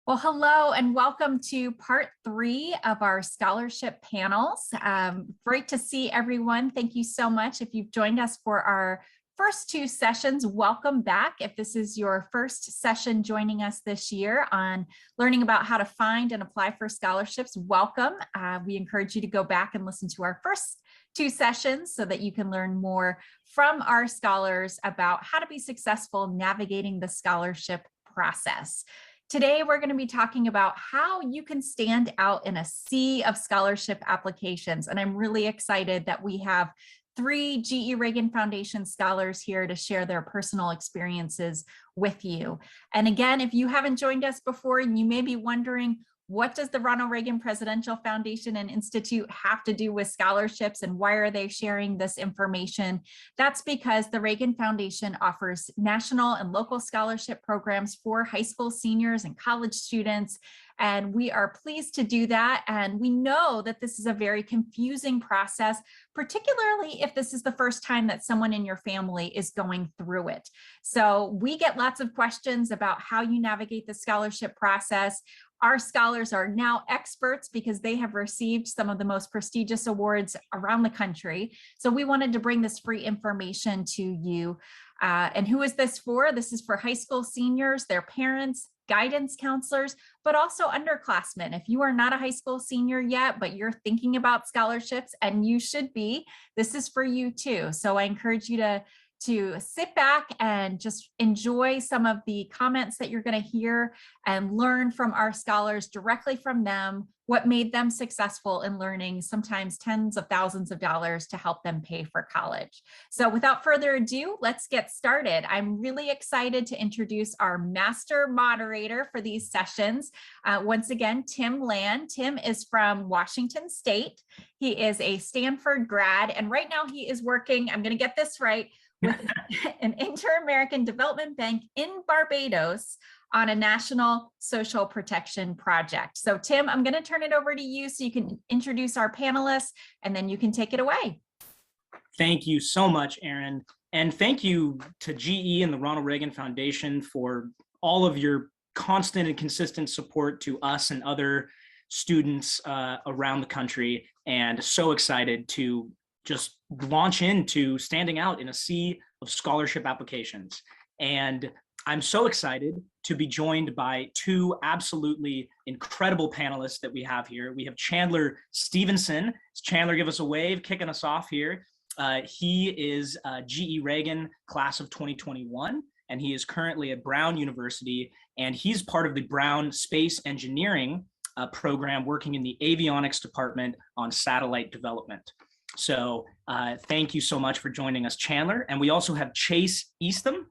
Well, hello and welcome to part 3 of our scholarship panels. Great to see everyone. Thank you so much. If you've joined us for our first 2 sessions, welcome back. If this is your first session joining us this year on learning about how to find and apply for scholarships, welcome. We encourage you to go back and listen to our first 2 sessions so that you can learn more from our scholars about how to be successful navigating the scholarship process. Today, we're going to be talking about how you can stand out in a sea of scholarship applications. And I'm really excited that we have 3 GE Reagan Foundation scholars here to share their personal experiences with you. And again, if you haven't joined us before and you may be wondering, what does the Ronald Reagan Presidential Foundation and Institute have to do with scholarships and why are they sharing this information? That's because the Reagan Foundation offers national and local scholarship programs for high school seniors and college students. And we are pleased to do that. And we know that this is a very confusing process, particularly if this is the first time that someone in your family is going through it. So we get lots of questions about how you navigate the scholarship process. Our scholars are now experts because they have received some of the most prestigious awards around the country. So we wanted to bring this free information to you. And who is this for? This is for high school seniors, their parents, guidance counselors, but also underclassmen. If you are not a high school senior yet, but you're thinking about scholarships, and you should be, this is for you too. So I encourage you to sit back and just enjoy some of the comments that you're going to hear and learn from our scholars directly from them, what made them successful in learning sometimes tens of thousands of dollars to help them pay for college. So without further ado, let's get started. I'm really excited to introduce our master moderator for these sessions. Once again, Tim Land. Tim is from Washington State. He is a Stanford grad, and right now he is working, I'm going to get this right, with an Inter-American Development Bank in Barbados on a national social protection project. So Tim, I'm going to turn it over to you so you can introduce our panelists and then you can take it away. Thank you so much, Erin. And thank you to GE and the Ronald Reagan Foundation for all of your constant and consistent support to us and other students around the country. And so excited to just launch into standing out in a sea of scholarship applications. And I'm so excited to be joined by 2 absolutely incredible panelists that we have here. We have Chandler Stevenson. Chandler, give us a wave, kicking us off here. He is GE Reagan class of 2021, and he is currently at Brown University, and he's part of the Brown Space Engineering program working in the avionics department on satellite development. So thank you so much for joining us, Chandler. And we also have Chase Eastham,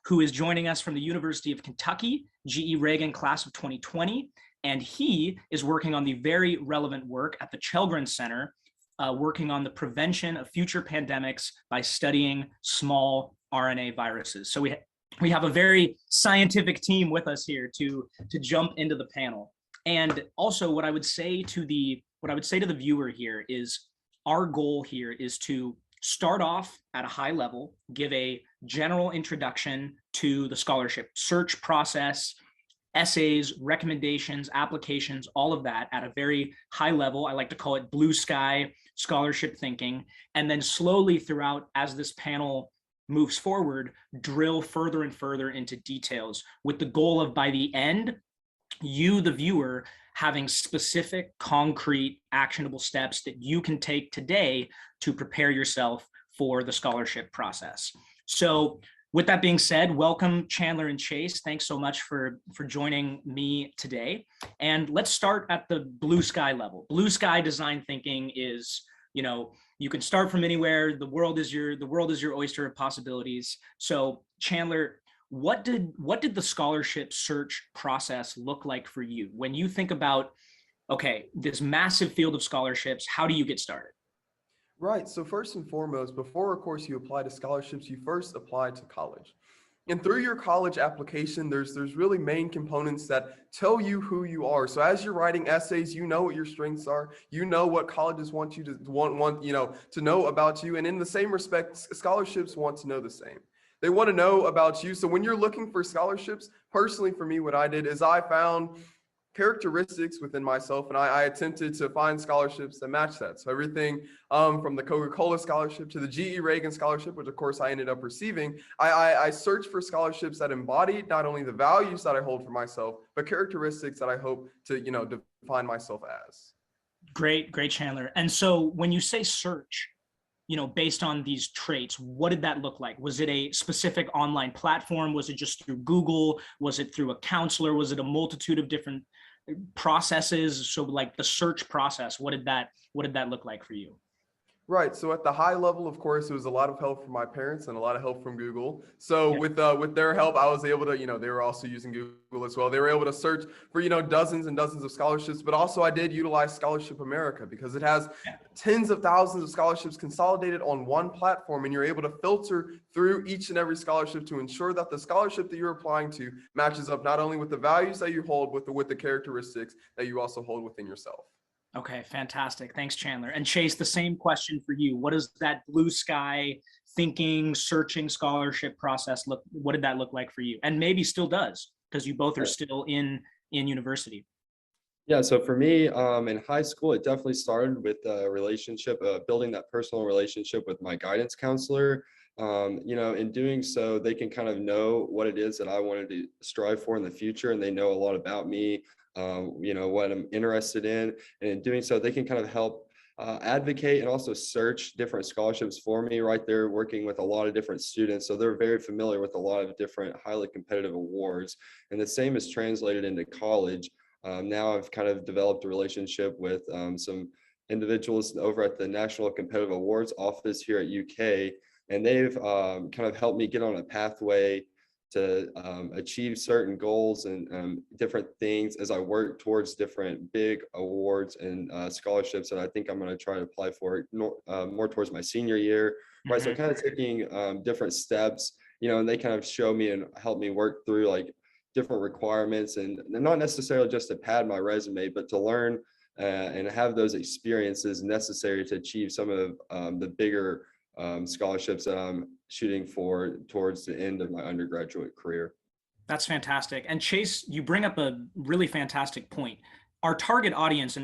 who is joining us from the University of Kentucky, GE Reagan class of 2020. And he is working on the very relevant work at the Chelgren Center, working on the prevention of future pandemics by studying small RNA viruses. So we have a very scientific team with us here to jump into the panel. And also what I would say to the viewer here is, our goal here is to start off at a high level, give a general introduction to the scholarship search process, essays, recommendations, applications, all of that at a very high level. I like to call it blue sky scholarship thinking. And then slowly throughout, as this panel moves forward, drill further and further into details with the goal of, by the end, you, the viewer, having specific, concrete, actionable steps that you can take today to prepare yourself for the scholarship process. So with that being said, welcome Chandler and Chase. Thanks so much for joining me today. And let's start at the blue sky level. Blue sky design thinking is, you can start from anywhere. The world is your oyster of possibilities. So Chandler, what did the scholarship search process look like for you when you think about, okay, this massive field of scholarships? How do you get started? Right. So first and foremost, before, of course, you apply to scholarships, you first apply to college. And through your college application, there's really main components that tell you who you are. So as you're writing essays, you know what your strengths are. You know what colleges want you to know about you. And in the same respect, scholarships want to know the same. They want to know about you. So when you're looking for scholarships, personally for me, what I did is I found characteristics within myself, and I attempted to find scholarships that match that. So everything from the Coca-Cola scholarship to the GE Reagan scholarship, which of course I ended up receiving, I searched for scholarships that embody not only the values that I hold for myself, but characteristics that I hope to, define myself as. Great, Chandler. And so when you say search, based on these traits, what did that look like? Was it a specific online platform? Was it just through Google? Was it through a counselor? Was it a multitude of different processes? So like the search process, what did that look like for you? Right. So at the high level, of course, it was a lot of help from my parents and a lot of help from Google. So with their help, I was able to, they were also using Google as well. They were able to search for, dozens and dozens of scholarships, but also I did utilize Scholarship America because it has tens of thousands of scholarships consolidated on one platform, and you're able to filter through each and every scholarship to ensure that the scholarship that you're applying to matches up not only with the values that you hold, but with the characteristics that you also hold within yourself. Okay, fantastic. Thanks, Chandler. And Chase, the same question for you. What does that blue sky thinking, searching scholarship process what did that look like for you? And maybe still does, because you both are still in university. Yeah, so for me, in high school, it definitely started with a relationship, building that personal relationship with my guidance counselor. In doing so, they can kind of know what it is that I wanted to strive for in the future, and they know a lot about me. What I'm interested in, and in doing so, they can kind of help advocate and also search different scholarships for me right there, working with a lot of different students. So they're very familiar with a lot of different highly competitive awards, and the same is translated into college. Now I've kind of developed a relationship with some individuals over at the National Competitive Awards office here at UK, and they've kind of helped me get on a pathway to achieve certain goals and different things as I work towards different big awards and scholarships that I think I'm going to try to apply for more towards my senior year. Right. So kind of taking different steps, and they kind of show me and help me work through like different requirements, and not necessarily just to pad my resume, but to learn and have those experiences necessary to achieve some of the bigger scholarships that I'm shooting for towards the end of my undergraduate career. That's fantastic. And Chase, you bring up a really fantastic point. Our target audience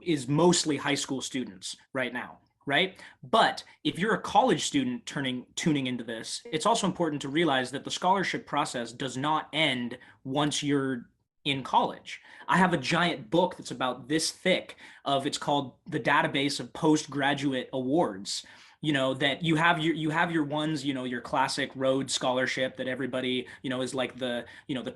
is mostly high school students right now, right? But if you're a college student tuning into this, it's also important to realize that the scholarship process does not end once you're in college. I have a giant book that's about this thick it's called The Database of Postgraduate Awards. That you have your ones, your classic Rhodes Scholarship that everybody, is like the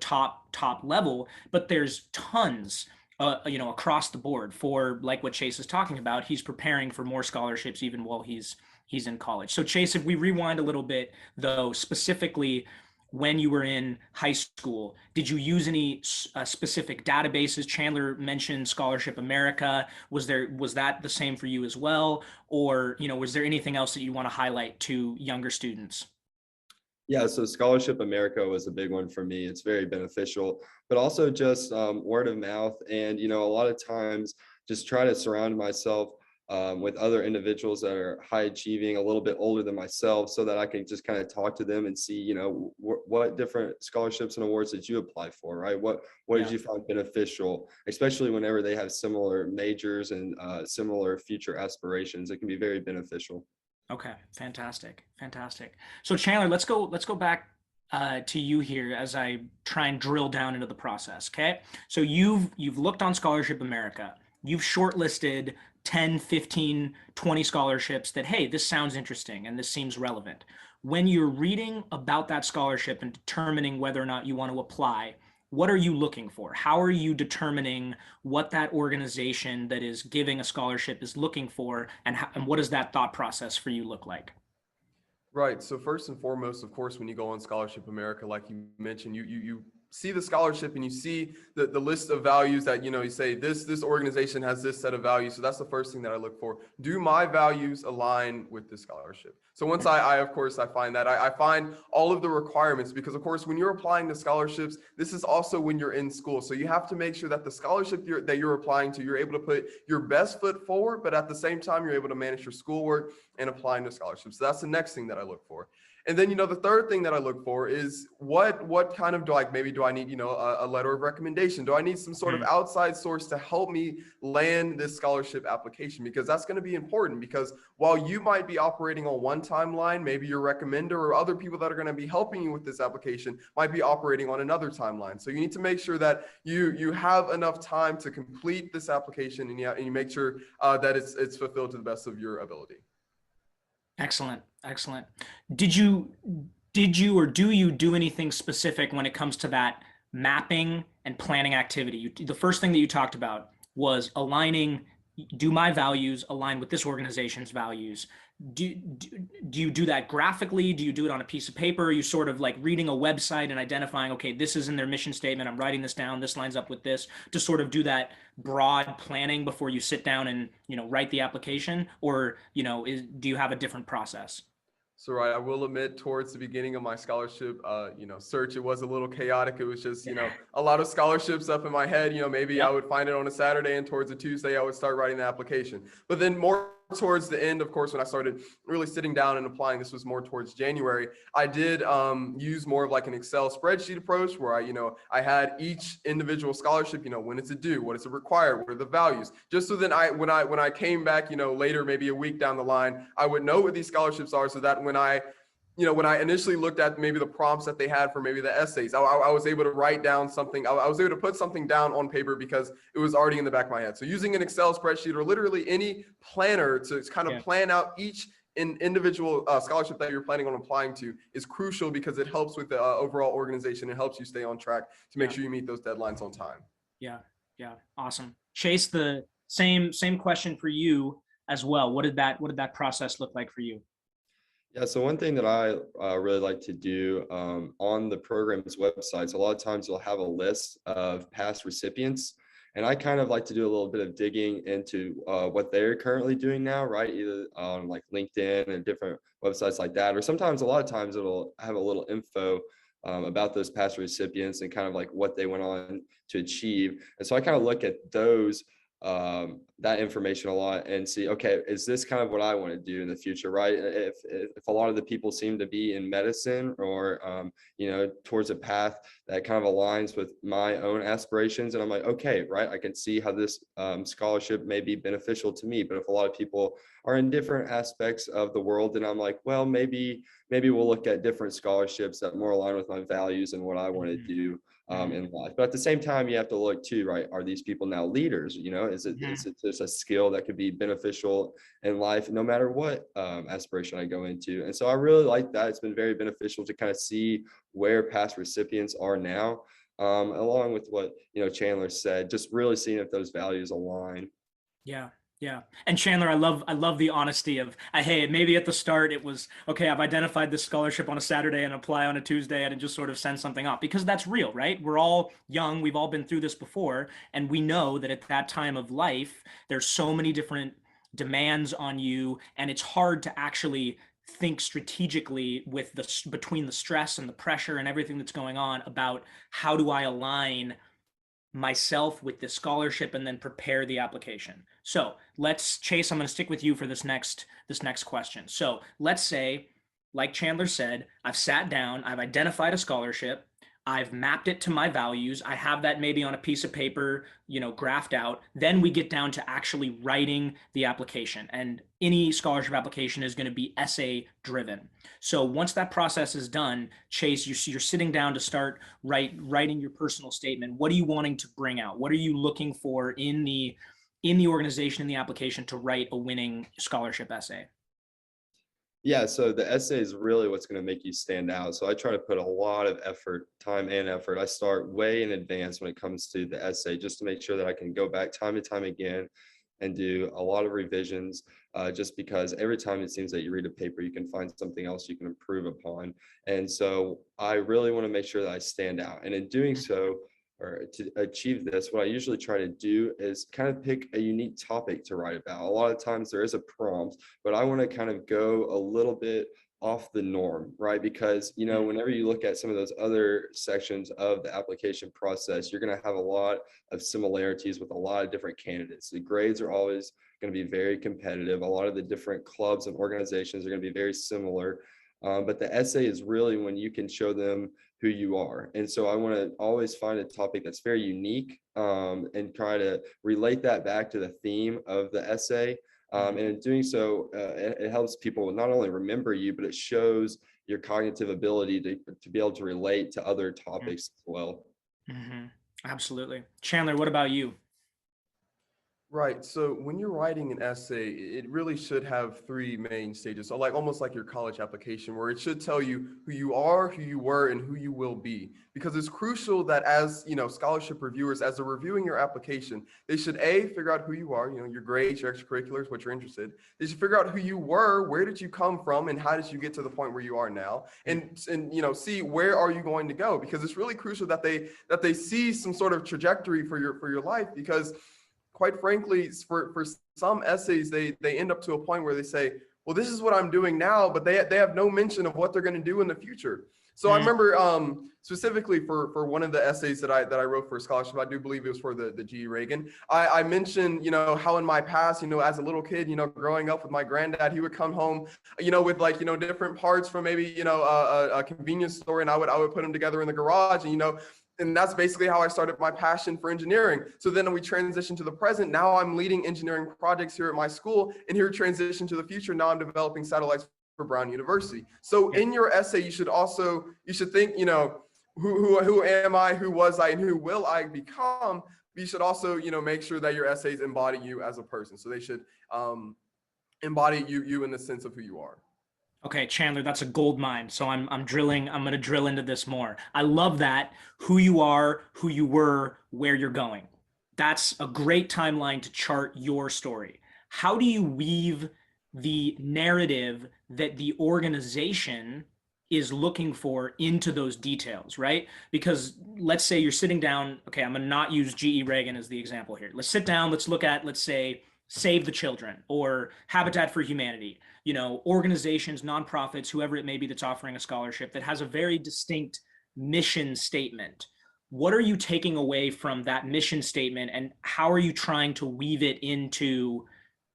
top level, but there's tons, across the board for like what Chase is talking about. He's preparing for more scholarships even while he's in college. So Chase, if we rewind a little bit though, specifically when you were in high school, did you use any specific databases? Chandler mentioned Scholarship America. Was that the same for you as well? Or, was there anything else that you want to highlight to younger students? Yeah, so Scholarship America was a big one for me. It's very beneficial, but also just word of mouth. And, a lot of times just try to surround myself with other individuals that are high achieving, a little bit older than myself, so that I can just kind of talk to them and see, what different scholarships and awards did you apply for, right? What did you find beneficial, especially whenever they have similar majors and similar future aspirations? It can be very beneficial. Okay, fantastic. So Chandler, let's go back to you here as I try and drill down into the process. Okay, so you've looked on Scholarship America. You've shortlisted 10, 15, 20 scholarships that, hey, this sounds interesting and this seems relevant. When you're reading about that scholarship and determining whether or not you want to apply, what are you looking for? How are you determining what that organization that is giving a scholarship is looking for, and what does that thought process for you look like? Right. So first and foremost, of course, when you go on Scholarship America, like you mentioned, you see the scholarship and you see the list of values that, you say this organization has this set of values. So that's the first thing that I look for. Do my values align with this scholarship? So once I find that, I find all of the requirements, because of course, when you're applying to scholarships, this is also when you're in school. So you have to make sure that the scholarship that you're applying to, you're able to put your best foot forward, but at the same time, you're able to manage your schoolwork and applying to scholarships. So that's the next thing that I look for. And then, the third thing that I look for is what kind of maybe do I need, a letter of recommendation? Do I need some sort of outside source to help me land this scholarship application? Because that's going to be important, because while you might be operating on one timeline, maybe your recommender or other people that are going to be helping you with this application might be operating on another timeline. So you need to make sure that you have enough time to complete this application, and you make sure that it's fulfilled to the best of your ability. Excellent. Excellent. Did you or do you do anything specific when it comes to that mapping and planning activity? The first thing that you talked about was aligning, do my values align with this organization's values? Do you do that graphically? Do you do it on a piece of paper? Are you sort of like reading a website and identifying, okay, this is in their mission statement, I'm writing this down, this lines up with this, to sort of do that broad planning before you sit down and, write the application? Or, do you have a different process? So, right, I will admit, towards the beginning of my scholarship, search, it was a little chaotic. It was just, a lot of scholarships up in my head. Maybe I would find it on a Saturday, and towards a Tuesday, I would start writing the application. But then more towards the end, of course, when I started really sitting down and applying, this was more towards January, I did use more of like an Excel spreadsheet approach, where I had each individual scholarship, when it's due, what is it required, what are the values, just so then when I came back, later, maybe a week down the line, I would know what these scholarships are, so that when I initially looked at maybe the prompts that they had for maybe the essays, I was able to write down something. I was able to put something down on paper because it was already in the back of my head. So using an Excel spreadsheet or literally any planner to kind of plan out each individual scholarship that you're planning on applying to is crucial, because it helps with the overall organization. It helps you stay on track to make sure you meet those deadlines on time. Yeah. Awesome. Chase, the same question for you as well. What did that process look like for you? Yeah, so one thing that I really like to do on the program's websites, a lot of times you'll have a list of past recipients, and I kind of like to do a little bit of digging into what they're currently doing now, right? Either on like LinkedIn and different websites like that, or sometimes, a lot of times, it'll have a little info about those past recipients and kind of like what they went on to achieve. And so I kind of look at those that information a lot and see, okay, is this kind of what I want to do in the future, right? If a lot of the people seem to be in medicine or towards a path that kind of aligns with my own aspirations, and I'm like, okay, right, I can see how this scholarship may be beneficial to me. But if a lot of people are in different aspects of the world, then I'm like, well, maybe we'll look at different scholarships that more align with my values and what I want to do in life. But at the same time, you have to look too, right? Are these people now leaders? Is it just a skill that could be beneficial in life, no matter what aspiration I go into? And so I really like that. It's been very beneficial to kind of see where past recipients are now, along with what Chandler said, just really seeing if those values align. Yeah. And Chandler, I love the honesty of, hey, maybe at the start it was, okay, I've identified this scholarship on a Saturday and apply on a Tuesday, and just sort of send something up, because that's real, right? We're all young. We've all been through this before. And we know that at that time of life, there's so many different demands on you, and it's hard to actually think strategically between the stress and the pressure and everything that's going on about how do I align myself with the scholarship and then prepare the application. So Chase, I'm going to stick with you for this next question. So let's say, like Chandler said, I've sat down, I've identified a scholarship, I've mapped it to my values, I have that maybe on a piece of paper, graphed out. Then we get down to actually writing the application, and any scholarship application is going to be essay driven. So once that process is done, Chase, you're sitting down to start writing your personal statement. What are you wanting to bring out? What are you looking for in the organization, in the application, to write a winning scholarship essay? Yeah, so the essay is really what's going to make you stand out. So I try to put a lot of time and effort. I start way in advance when it comes to the essay, just to make sure that I can go back time and time again and do a lot of revisions, just because every time it seems that you read a paper, you can find something else you can improve upon. And so I really want to make sure that I stand out. And in doing so, or to achieve this, what I usually try to do is kind of pick a unique topic to write about. A lot of times there is a prompt, but I want to kind of go a little bit off the norm, right? Because, whenever you look at some of those other sections of the application process, you're going to have a lot of similarities with a lot of different candidates. The grades are always going to be very competitive. A lot of the different clubs and organizations are going to be very similar. But the essay is really when you can show them who you are. And so I want to always find a topic that's very unique, and try to relate that back to the theme of the essay. And in doing so, it helps people not only remember you, but it shows your cognitive ability to be able to relate to other topics as well. Absolutely. Chandler, what about you? Right. So when you're writing an essay, it really should have three main stages. So like almost like your college application, where it should tell you who you are, who you were, and who you will be. Because it's crucial that as, scholarship reviewers, as they're reviewing your application, they should figure out who you are, your grades, your extracurriculars, what you're interested. They should figure out who you were, where did you come from, and how did you get to the point where you are now? And see where are you going to go? Because it's really crucial that they see some sort of trajectory for your life, because quite frankly, for some essays, they end up to a point where they say, well, this is what I'm doing now, but they have no mention of what they're going to do in the future. So I remember specifically for one of the essays that I wrote for a scholarship, I do believe it was for the GE Reagan. I mentioned, how in my past, as a little kid, growing up with my granddad, he would come home, with like, different parts from maybe, a convenience store, and I would put them together in the garage, and that's basically how I started my passion for engineering. So then we transitioned to the present. Now I'm leading engineering projects here at my school, and here transition to the future. Now I'm developing satellites for Brown University. So in your essay, you should think, who am I, who was I, and who will I become? But you should also, make sure that your essays embody you as a person. So they should embody you in the sense of who you are. Okay, Chandler, that's a gold mine. So I'm going to drill into this more. I love that. Who you are, who you were, where you're going. That's a great timeline to chart your story. How do you weave the narrative that the organization is looking for into those details, right? Because let's say you're sitting down, okay, I'm going to not use GE Reagan as the example here. Let's sit down, let's look at, let's say, Save the Children or Habitat for Humanity, organizations, nonprofits, whoever it may be that's offering a scholarship that has a very distinct mission statement. What are you taking away from that mission statement, and how are you trying to weave it into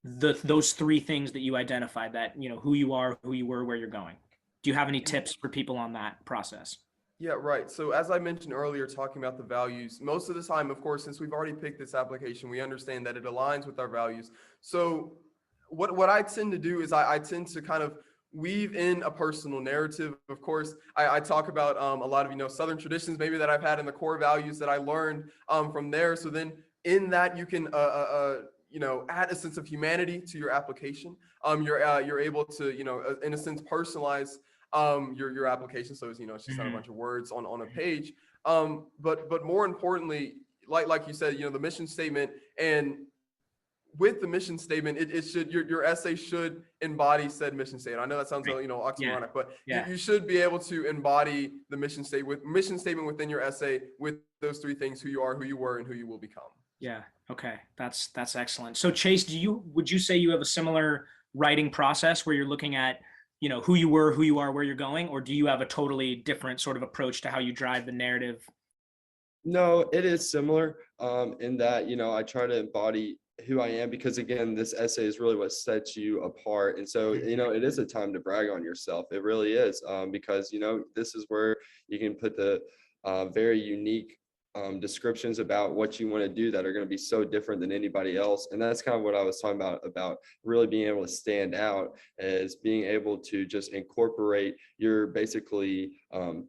those three things that you identified, that, who you are, who you were, where you're going? Do you have any tips for people on that process? Yeah, right. So as I mentioned earlier, talking about the values, most of the time, of course, since we've already picked this application, we understand that it aligns with our values. So what I tend to do is I tend to kind of weave in a personal narrative. Of course, I talk about a lot of, Southern traditions maybe that I've had, in the core values that I learned from there. So then in that you can, add a sense of humanity to your application. You're able to, in a sense, personalize your application. So it's, it's just not a bunch of words on a page. But more importantly, like you said, the mission statement, and with the mission statement, it should, your essay should embody said mission statement. I know that sounds, oxymoronic, but you should be able to embody the mission statement within your essay with those three things: who you are, who you were, and who you will become. Yeah. Okay. That's excellent. So Chase, would you say you have a similar writing process where you're looking at, who you were, who you are, where you're going, or do you have a totally different sort of approach to how you drive the narrative? No, it is similar in that, I try to embody who I am, because again, this essay is really what sets you apart. And so, it is a time to brag on yourself. It really is, because, this is where you can put the very unique descriptions about what you want to do that are going to be so different than anybody else. And that's kind of what I was talking about really being able to stand out, is being able to just incorporate your basically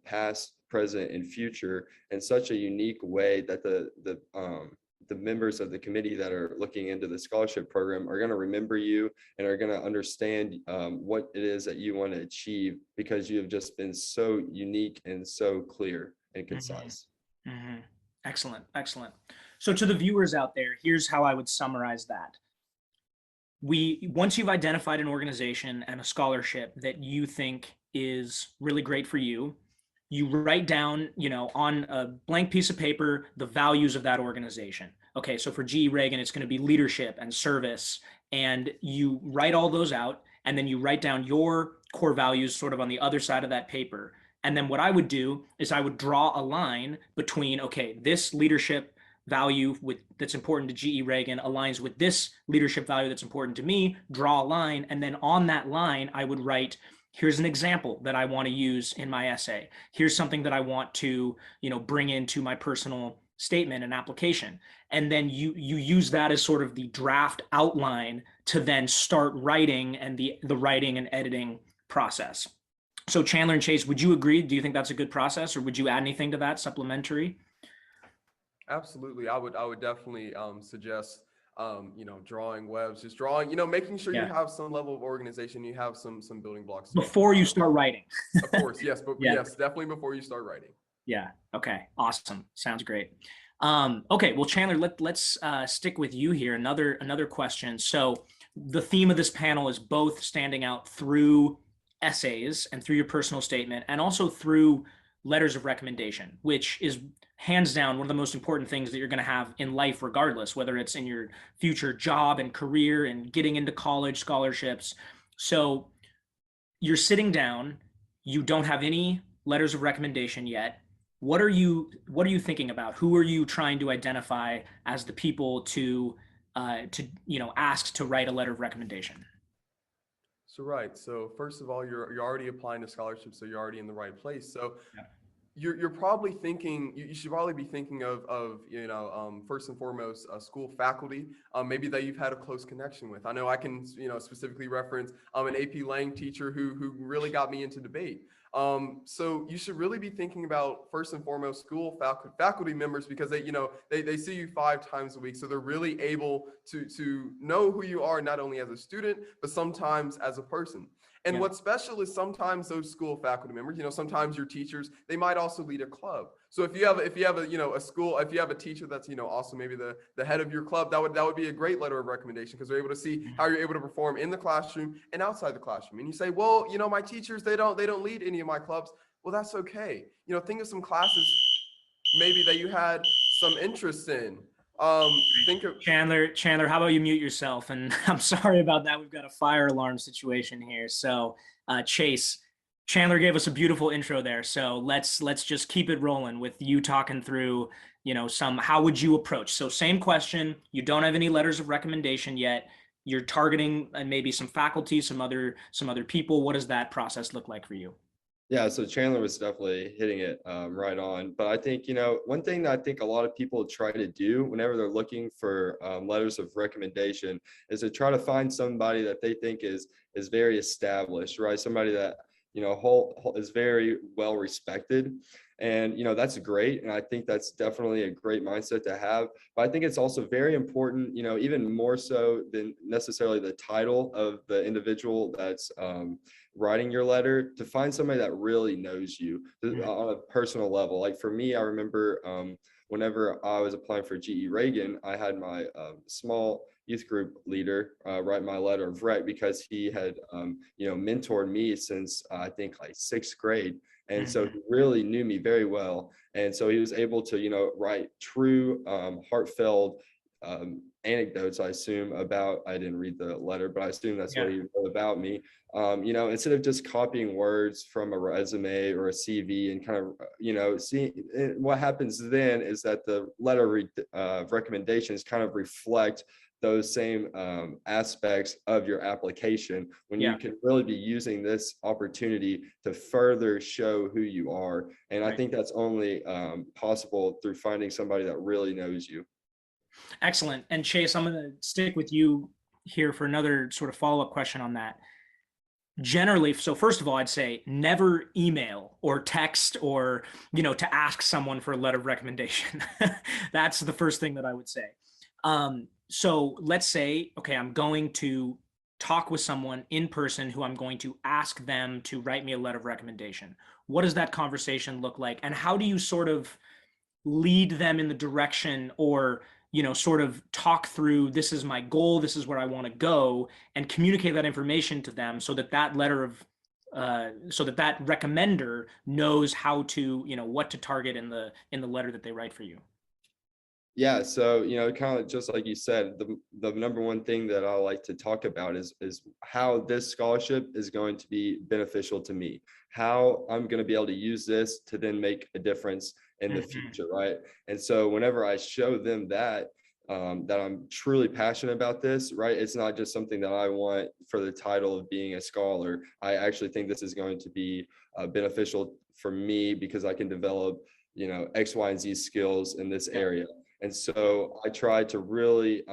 past, present, and future in such a unique way that the members of the committee that are looking into the scholarship program are going to remember you and are going to understand what it is that you want to achieve, because you have just been so unique and so clear and concise. Mm-hmm. Excellent. So to the viewers out there, here's how I would summarize that. Once you've identified an organization and a scholarship that you think is really great for you, you write down, on a blank piece of paper, the values of that organization. Okay, so for GE Reagan, it's going to be leadership and service, and you write all those out, and then you write down your core values sort of on the other side of that paper. And then what I would do is I would draw a line between, okay, this leadership value that's important to GE Reagan aligns with this leadership value that's important to me, draw a line. And then on that line, I would write here's an example that I want to use in my essay. Here's something that I want to, bring into my personal statement and application. And then you use that as sort of the draft outline to then start writing, and the writing and editing process. So Chandler and Chase, would you agree? Do you think that's a good process, or would you add anything to that supplementary? Absolutely. I would definitely suggest drawing webs, just drawing, making sure you have some level of organization, you have some building blocks before you start writing. Of course, yes, but yes, definitely before you start writing. Yeah. Okay. Awesome. Sounds great. Okay. Well, Chandler, let's stick with you here. Another question. So the theme of this panel is both standing out through essays and through your personal statement, and also through letters of recommendation, which is hands down one of the most important things that you're going to have in life, regardless, whether it's in your future job and career and getting into college scholarships. So you're sitting down, you don't have any letters of recommendation yet. What are you thinking about? Who are you trying to identify as the people to ask to write a letter of recommendation? So right. So first of all, you're already applying to scholarships, so you're already in the right place. So you're probably thinking, you should probably be thinking of first and foremost, school faculty, maybe that you've had a close connection with. I know I can specifically reference an AP Lang teacher who really got me into debate. So you should really be thinking about, first and foremost, school faculty members, because they see you 5 times a week. So they're really able to know who you are, not only as a student, but sometimes as a person. And what's special is sometimes those school faculty members, sometimes your teachers, they might also lead a club. So if you have a teacher that's, also maybe the head of your club, that would be a great letter of recommendation, because they're able to see how you're able to perform in the classroom and outside the classroom. And you say, well, my teachers, they don't lead any of my clubs. Well, that's okay. Think of some classes maybe that you had some interest in. Think of Chandler, how about you mute yourself? And I'm sorry about that. We've got a fire alarm situation here. So Chase, Chandler gave us a beautiful intro there. So let's just keep it rolling with you talking through, how would you approach? So same question, you don't have any letters of recommendation yet. You're targeting maybe some faculty, some other people. What does that process look like for you? Yeah, so Chandler was definitely hitting it right on. But I think, one thing that I think a lot of people try to do whenever they're looking for letters of recommendation is to try to find somebody that they think is very established, right? Somebody that, is very well respected. And, that's great. And I think that's definitely a great mindset to have. But I think it's also very important, even more so than necessarily the title of the individual that's writing your letter, to find somebody that really knows you on a personal level. Like for me, I remember whenever I was applying for GE Reagan, I had my small youth group leader write my letter of rec, because he had mentored me since I think like 6th grade. And so he really knew me very well. And so he was able to, write true, heartfelt anecdotes, I assume, about, I didn't read the letter, but I assume that's what he wrote about me. Instead of just copying words from a resume or a CV and kind of, seeing what happens then is that the letter of recommendations kind of reflect those same aspects of your application, when you can really be using this opportunity to further show who you are. And I think that's only possible through finding somebody that really knows you. Excellent. And Chase, I'm going to stick with you here for another sort of follow-up question on that. Generally, so first of all, I'd say never email or text or, to ask someone for a letter of recommendation. That's the first thing that I would say. So let's say, okay, I'm going to talk with someone in person who I'm going to ask them to write me a letter of recommendation. What does that conversation look like? And how do you sort of lead them in the direction, or sort of talk through, this is my goal, this is where I want to go, and communicate that information to them, so that that letter of that recommender knows how to, what to target in the letter that they write for you? Yeah, so kind of just like you said, the number one thing that I like to talk about is how this scholarship is going to be beneficial to me, how I'm going to be able to use this to then make a difference in the future, right? And so whenever I show them that, that I'm truly passionate about this, right? It's not just something that I want for the title of being a scholar. I actually think this is going to be beneficial for me because I can develop, X, Y, and Z skills in this area. And so I try to really,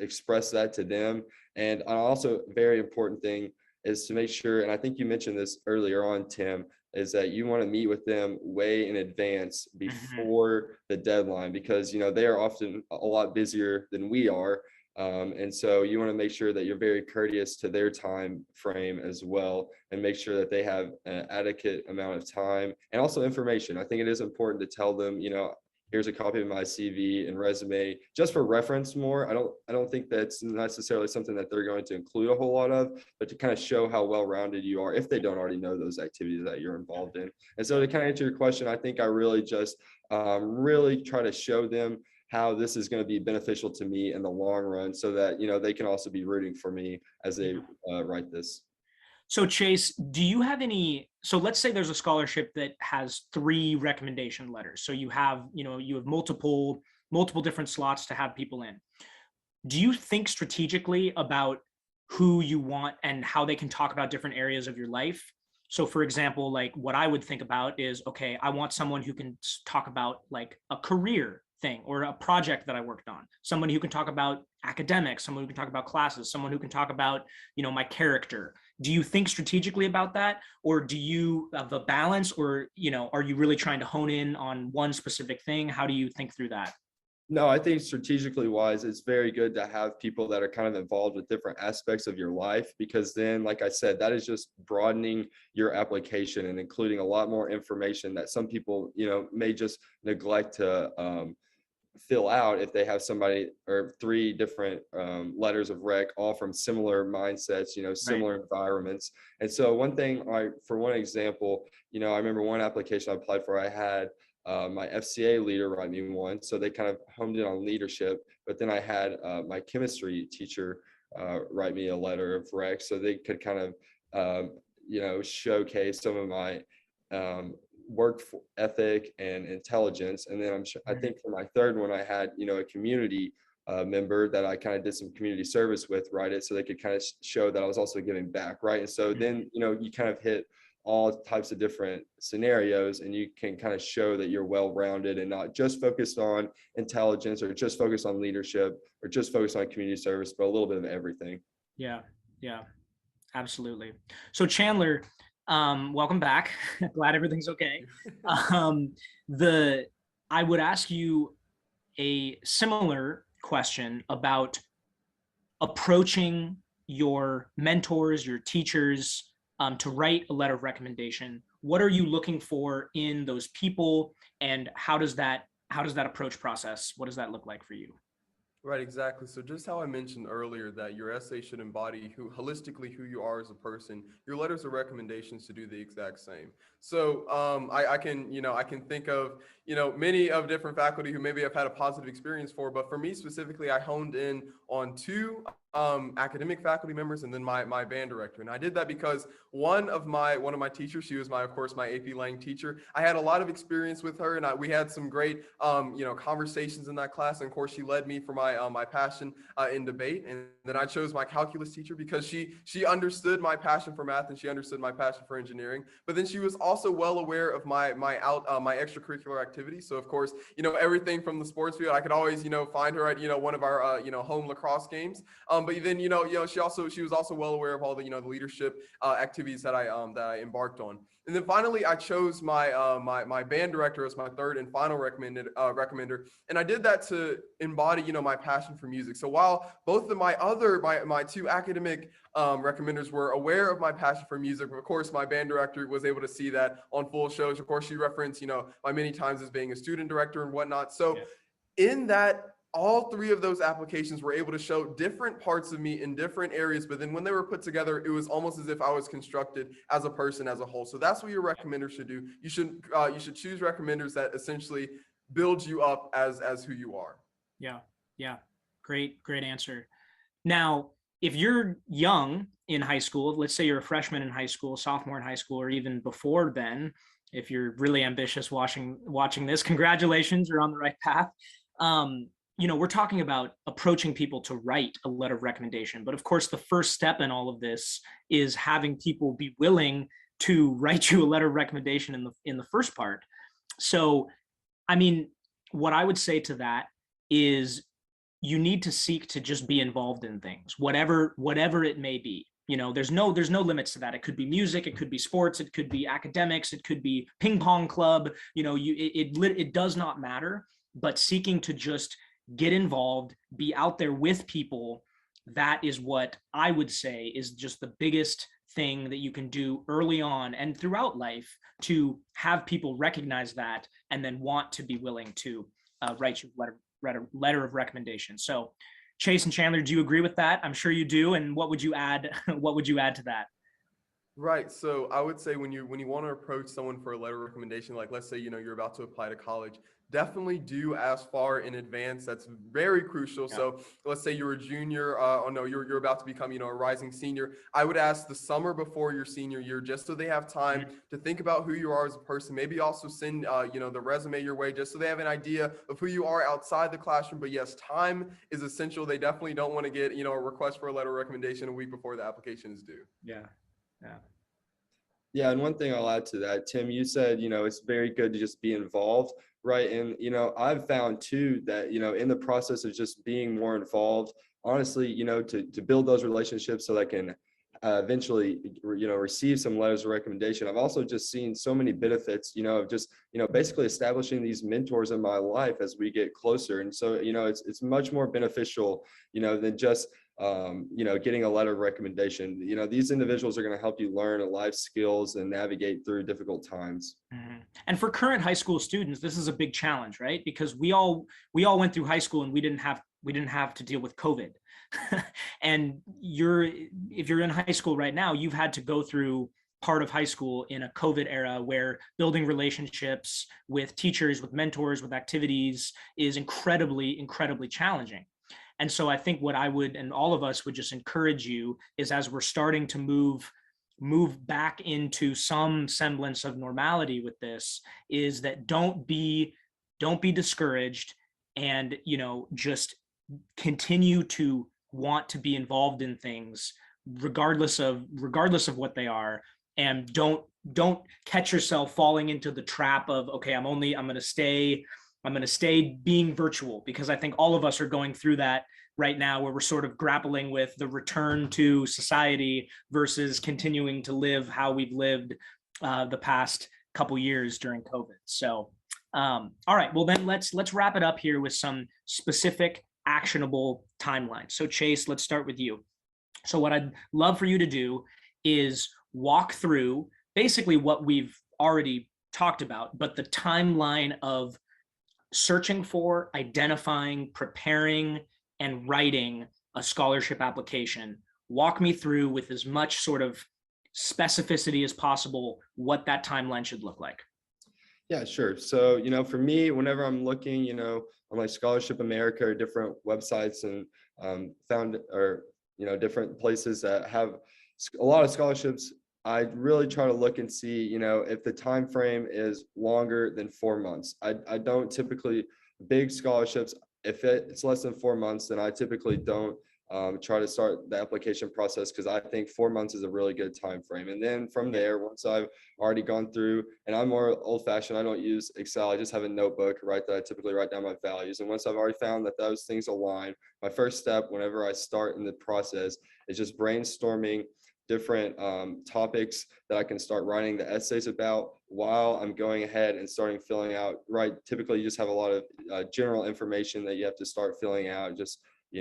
express that to them. And also a very important thing is to make sure, and I think you mentioned this earlier on, Tim, is that you want to meet with them way in advance before the deadline, because they are often a lot busier than we are, and so you want to make sure that you're very courteous to their time frame as well, and make sure that they have an adequate amount of time and also information. I think it is important to tell them, here's a copy of my CV and resume just for reference more. I don't think that's necessarily something that they're going to include a whole lot of, but to kind of show how well-rounded you are if they don't already know those activities that you're involved in. And so to kind of answer your question, I think I really just really try to show them how this is going to be beneficial to me in the long run, so that, they can also be rooting for me as they write this. So Chase, do you have so let's say there's a scholarship that has 3 recommendation letters. So you have multiple different slots to have people in. Do you think strategically about who you want and how they can talk about different areas of your life? So for example, like what I would think about is, okay, I want someone who can talk about like a career thing or a project that I worked on, someone who can talk about academics, someone who can talk about classes, someone who can talk about, my character. Do you think strategically about that, or do you have a balance, or, are you really trying to hone in on one specific thing? How do you think through that? No, I think strategically wise, it's very good to have people that are kind of involved with different aspects of your life, because then, like I said, that is just broadening your application and including a lot more information that some people, may just neglect to fill out if they have somebody or 3 different letters of rec, all from similar mindsets, similar environments. And so one thing, for one example, I remember one application I applied for, I had my FCA leader write me one. So they kind of honed in on leadership, but then I had my chemistry teacher write me a letter of rec, so they could kind of, showcase some of my work ethic and intelligence. And then I think for my third one, I had, a community member that I kind of did some community service with, write it, so they could kind of show that I was also giving back, right? And so then, you kind of hit all types of different scenarios, and you can kind of show that you're well-rounded and not just focused on intelligence or just focused on leadership or just focused on community service, but a little bit of everything. Yeah, absolutely. So Chandler, welcome back. Glad everything's okay. I would ask you a similar question about approaching your mentors, your teachers, to write a letter of recommendation. What are you looking for in those people, and how does that approach process? What does that look like for you? Right, exactly. So just how I mentioned earlier that your essay should embody holistically who you are as a person, your letters of recommendations to do the exact same. So I can think of, many of different faculty who maybe I've had a positive experience for, but for me specifically, I honed in on 2 academic faculty members and then my band director. And I did that because one of my teachers, she was of course my AP Lang teacher. I had a lot of experience with her, and we had some great conversations in that class. And of course, she led me for my passion in debate. And then I chose my calculus teacher because she understood my passion for math, and she understood my passion for engineering. But then she was also well aware of my extracurricular activities. So of course, everything from the sports field, I could always find her at one of our home lacrosse games. But then she was also well aware of all the the leadership activities that I embarked on. And then finally, I chose my band director as my third and final recommender, and I did that to embody my passion for music. So while both of my 2 academic recommenders were aware of my passion for music, of course my band director was able to see that on full shows. Of course, she referenced my many times as being a student director and whatnot. So in that, all 3 of those applications were able to show different parts of me in different areas, but then when they were put together, it was almost as if I was constructed as a person as a whole. So that's what your recommender should do. You should choose recommenders that essentially build you up as who you are. Yeah. Great answer. Now, if you're young in high school, let's say you're a freshman in high school, sophomore in high school, or even before then, if you're really ambitious watching this, congratulations, you're on the right path. we're talking about approaching people to write a letter of recommendation, but of course the first step in all of this is having people be willing to write you a letter of recommendation in the first part. So, I mean, what I would say to that is you need to seek to just be involved in things, whatever it may be. There's no limits to that. It could be music, it could be sports, it could be academics, it could be ping pong club. It does not matter. But seeking to just get involved, be out there with people, that is what I would say is just the biggest thing that you can do early on and throughout life to have people recognize that and then want to be willing to write you a letter of recommendation. So Chase and Chandler, do you agree with that? I'm sure you do. And what would you add? What would you add to that? Right. So I would say when you want to approach someone for a letter of recommendation, like let's say, you're about to apply to college, definitely do ask far in advance. That's very crucial. Yeah. So let's say you're a junior, you're about to become, a rising senior. I would ask the summer before your senior year, just so they have time to think about who you are as a person. Maybe also send, the resume your way, just so they have an idea of who you are outside the classroom. But yes, time is essential. They definitely don't want to get, a request for a letter of recommendation a week before the application is due. Yeah. Yeah, and one thing I'll add to that, Tim, you said, it's very good to just be involved, right? And, I've found too that, in the process of just being more involved, honestly, to build those relationships so that I can eventually, receive some letters of recommendation. I've also just seen so many benefits, of just, basically establishing these mentors in my life as we get closer. And so, it's much more beneficial, than just, getting a letter of recommendation. These individuals are going to help you learn life skills and navigate through difficult times. Mm-hmm. And for current high school students, this is a big challenge, right? Because we all went through high school and we didn't have to deal with COVID. And if you're in high school right now, you've had to go through part of high school in a COVID era where building relationships with teachers, with mentors, with activities is incredibly, incredibly challenging. And so I think what I would, and all of us would just encourage you is, as we're starting to move back into some semblance of normality with this, is that don't be discouraged, and, just continue to want to be involved in things regardless of what they are. And don't catch yourself falling into the trap of, okay, I'm going to stay being virtual, because I think all of us are going through that right now, where we're sort of grappling with the return to society versus continuing to live how we've lived the past couple years during COVID. So, all right, well then let's wrap it up here with some specific actionable timelines. So Chase, let's start with you. So what I'd love for you to do is walk through basically what we've already talked about, but the timeline of searching for, identifying, preparing, and writing a scholarship application. Walk me through, with as much sort of specificity as possible, what that timeline should look like. Yeah, sure. So, for me, whenever I'm looking, on like Scholarship America or different websites and different places that have a lot of scholarships, I really try to look and see, if the time frame is longer than 4 months. I don't typically, big scholarships, if it's less than 4 months, then I typically don't try to start the application process, because I think 4 months is a really good time frame. And then from there, once I've already gone through, and I'm more old fashioned, I don't use Excel, I just have a notebook, right, that I typically write down my values. And once I've already found that those things align, my first step whenever I start in the process is just brainstorming different topics that I can start writing the essays about while I'm going ahead and starting filling out, right? Typically you just have a lot of general information that you have to start filling out, just,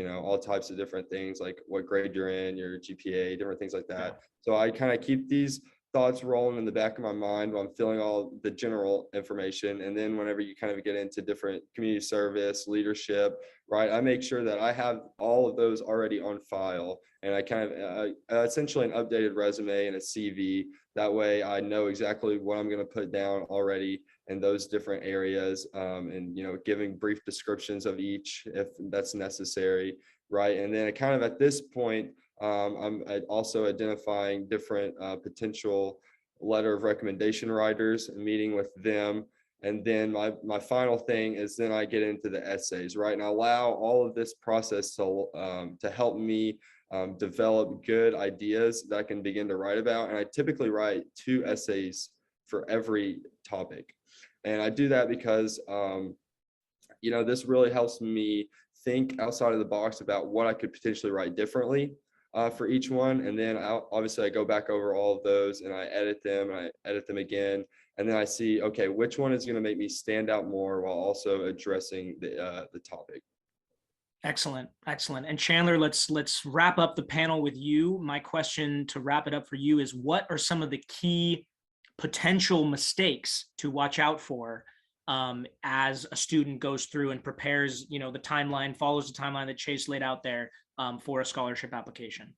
all types of different things, like what grade you're in, your GPA, different things like that. Yeah. So I kind of keep these thoughts rolling in the back of my mind while I'm filling all the general information. And then whenever you kind of get into different community service, leadership, right, I make sure that I have all of those already on file. And I kind of essentially an updated resume and a CV. That way I know exactly what I'm going to put down already in those different areas, and, giving brief descriptions of each if that's necessary, right? And then kind of at this point, I'm also identifying different potential letter of recommendation writers and meeting with them. And then my final thing is then I get into the essays, right? And I allow all of this process to help me develop good ideas that I can begin to write about. And I typically write 2 essays for every topic. And I do that because, this really helps me think outside of the box about what I could potentially write differently for each one. And then obviously I go back over all of those and I edit them again. And then I see, okay, which one is going to make me stand out more while also addressing the topic. Excellent. And Chandler, let's wrap up the panel with you. My question to wrap it up for you is, what are some of the key potential mistakes to watch out for as a student goes through and prepares, follows the timeline that Chase laid out there for a scholarship application?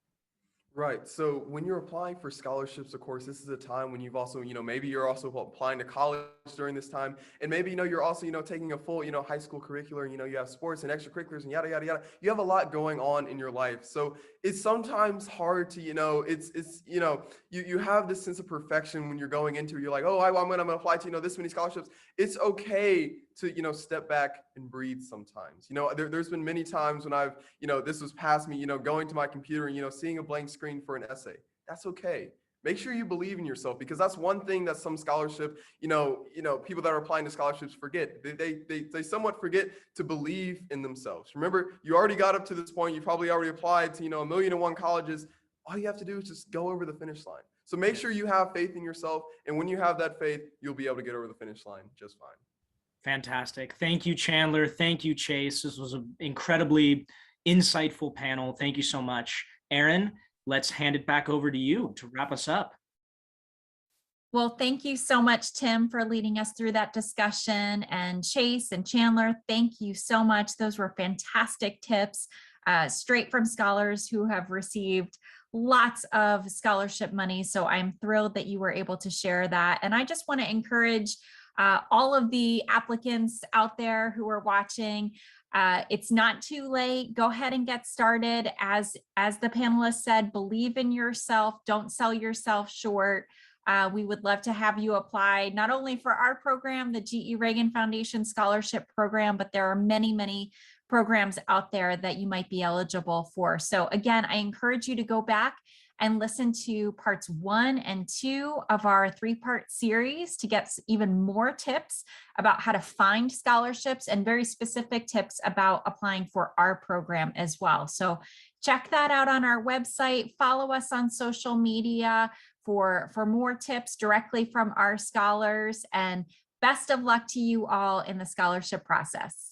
Right. So when you're applying for scholarships, of course, this is a time when you've also, maybe you're also applying to college during this time. And maybe, you're also, taking a full, high school curricular, you have sports and extracurriculars and yada, yada, yada. You have a lot going on in your life. So it's sometimes hard to, you have this sense of perfection when you're going into it. You're like, oh, I'm going to apply to, this many scholarships. It's okay to, step back and breathe sometimes. There's been many times when I've, this was past me, going to my computer and, seeing a blank screen for an essay. That's okay. Make sure you believe in yourself, because that's one thing that some scholarship, people that are applying to scholarships forget. They somewhat forget to believe in themselves. Remember, you already got up to this point. You probably already applied to, 1,000,001 colleges. All you have to do is just go over the finish line. So make sure you have faith in yourself. And when you have that faith, you'll be able to get over the finish line just fine. Fantastic. Thank you, Chandler. Thank you, Chase. This was an incredibly insightful panel. Thank you so much. Aaron, let's hand it back over to you to wrap us up. Well, thank you so much, Tim, for leading us through that discussion. And Chase and Chandler, thank you so much. Those were fantastic tips, straight from scholars who have received lots of scholarship money. So I'm thrilled that you were able to share that. And I just want to encourage all of the applicants out there who are watching. It's not too late. Go ahead and get started. As the panelists said, believe in yourself. Don't sell yourself short. We would love to have you apply not only for our program, the GE Reagan Foundation Scholarship Program, but there are many, many programs out there that you might be eligible for. So again, I encourage you to go back and listen to parts 1 and 2 of our 3-part series to get even more tips about how to find scholarships and very specific tips about applying for our program as well. So check that out on our website. Follow us on social media for more tips directly from our scholars, and best of luck to you all in the scholarship process.